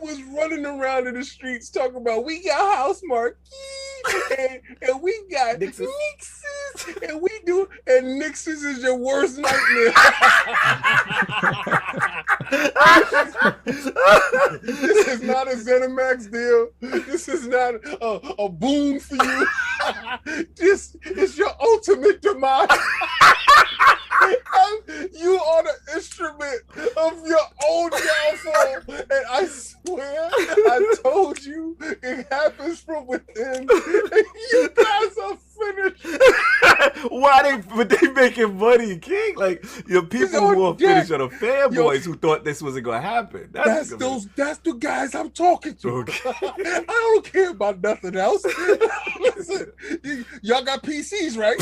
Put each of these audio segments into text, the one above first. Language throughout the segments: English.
was running around in the streets talking about we got House Marquee and we got Nixes and we do, and Nixes is your worst nightmare. This is not a ZeniMax deal. This is not a boon for you. This is your ultimate demise. You are the instrument of your own downfall. And I swear, I told you, it happens from within. You guys are finished. Why they making money, King? Like, your people who are finished are the fanboys who thought this wasn't gonna happen. That's the guys I'm talking to. Okay. I don't care about nothing else. Listen, y'all got PCs, right?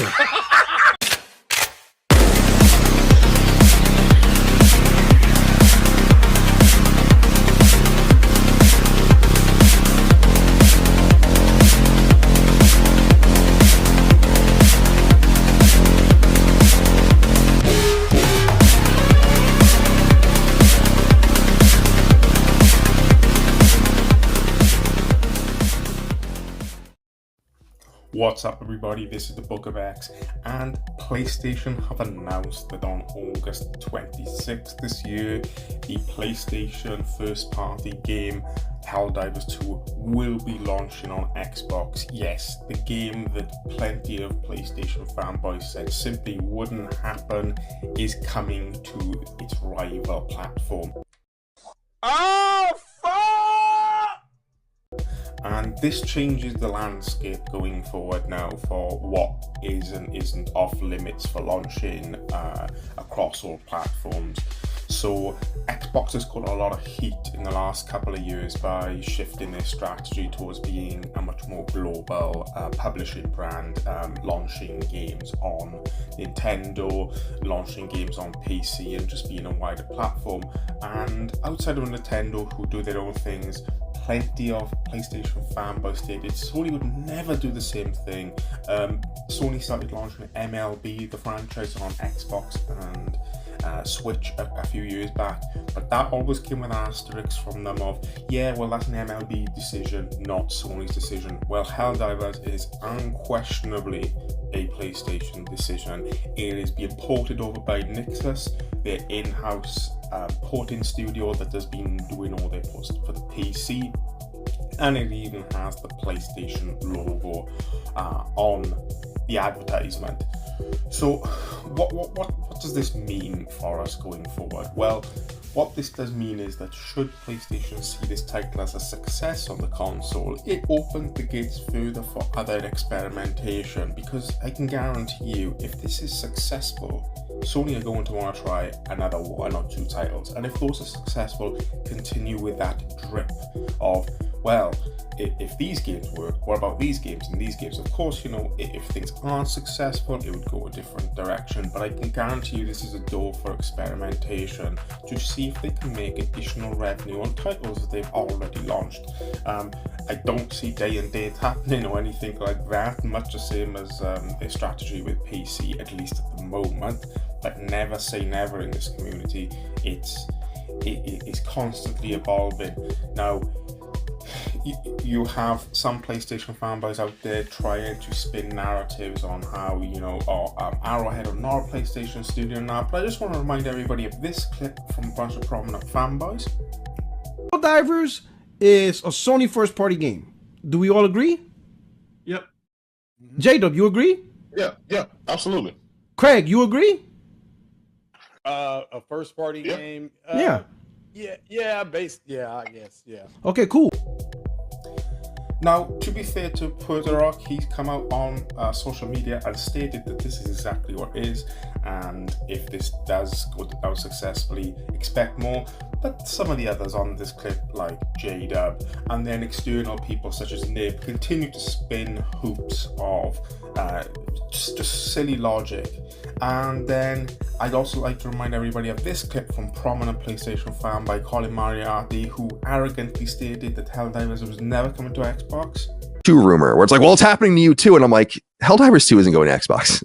What's up, everybody? This is the Book of X, and PlayStation have announced that on August 26th this year, the PlayStation first-party game Helldivers 2 will be launching on Xbox. Yes, the game that plenty of PlayStation fanboys said simply wouldn't happen is coming to its rival platform. Oh, fuck! And this changes the landscape going forward now for what is and isn't off limits for launching across all platforms. So Xbox has got a lot of heat in the last couple of years by shifting their strategy towards being a much more global publishing brand, launching games on Nintendo, launching games on PC, and just being a wider platform. And outside of Nintendo, who do their own things, plenty of PlayStation fanboys stated Sony would never do the same thing. Sony started launching MLB, the franchise, on Xbox and Switch a few years back, but that always came with asterisks from them of, yeah, well, that's an MLB decision, not Sony's decision. Well, Helldivers is unquestionably a PlayStation decision. It is being ported over by Nixus, their in-house porting studio that has been doing all their ports for the PC, and it even has the PlayStation logo on the advertisement. So what does this mean for us going forward? Well, what this does mean is that should PlayStation see this title as a success on the console, it opens the gates further for other experimentation, because I can guarantee you, if this is successful, Sony are going to want to try another one or two titles, and if those are successful, continue with that drip of, well, if these games work, what about these games and these games? Of course, you know, if things aren't successful, it would go a different direction, but I can guarantee you this is a door for experimentation to see if they can make additional revenue on titles that they've already launched. I don't see day and date happening or anything like that, much the same as their strategy with PC, at least at the moment, but never say never in this community. It is constantly evolving. Now, you have some PlayStation fanboys out there trying to spin narratives on how, you know, Arrowhead are not a PlayStation studio now, but I just want to remind everybody of this clip from a bunch of prominent fanboys. Helldivers is a Sony first-party game. Do we all agree? Yep. J-Dub, you agree? Yeah, absolutely. Craig, you agree? A first-party game. Yeah. Yeah, I guess. Yeah. Okay, cool. Now, to be fair to Puerto Rock, he's come out on social media and stated that this is exactly what it is, and if this does go down successfully, expect more. But some of the others on this clip, like J-Dub, and then external people such as Nib, continue to spin hoops of just silly logic. And then I'd also like to remind everybody of this clip from prominent PlayStation fan by Colin Moriarty, who arrogantly stated that Helldivers was never coming to Xbox. Rumor where it's like, well, it's happening to you too, and I'm like, Helldivers 2 isn't going to Xbox.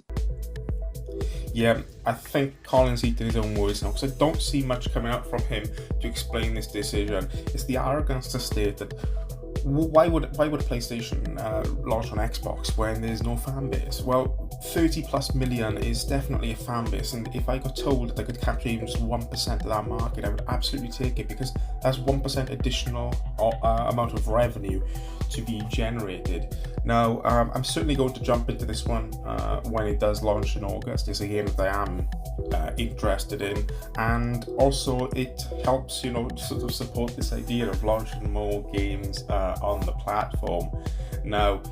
Yeah, I think Colin's eating his own words now because I don't see much coming out from him to explain this decision. It's the arrogance to state that why would PlayStation launch on Xbox when there's no fan base? Well, 30 plus million is definitely a fan base, and if I got told that I could capture even just 1% of that market, I would absolutely take it, because that's 1% additional amount of revenue to be generated. Now, I'm certainly going to jump into this one when it does launch in August. It's a game that I am interested in, and also it helps, you know, sort of support this idea of launching more games on the platform. Now,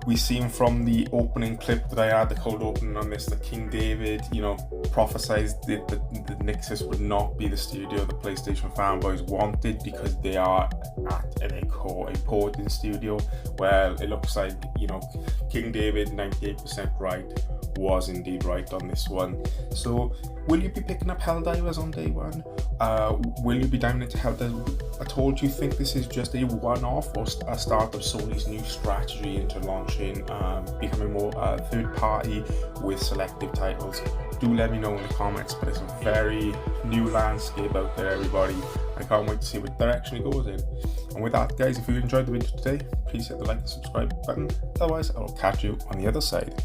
we seen from the opening clip that I had, the cold opening on this, that King David, you know, prophesied that the Nixus would not be the studio the PlayStation fanboys wanted, because they are at an core important studio. Well, it looks like, you know, King David, 98% right, was indeed right on this one. So, will you be picking up Helldivers on day one? Will you be diving into Helldivers at all? Do you think this is just a one-off or a start of Sony's new strategy into launching, becoming more third party with selective titles? Do let me know in the comments, but it's a very new landscape out there, everybody. I can't wait to see what direction it goes in. And with that, guys, if you enjoyed the video today, please hit the like and subscribe button. Otherwise, I will catch you on the other side.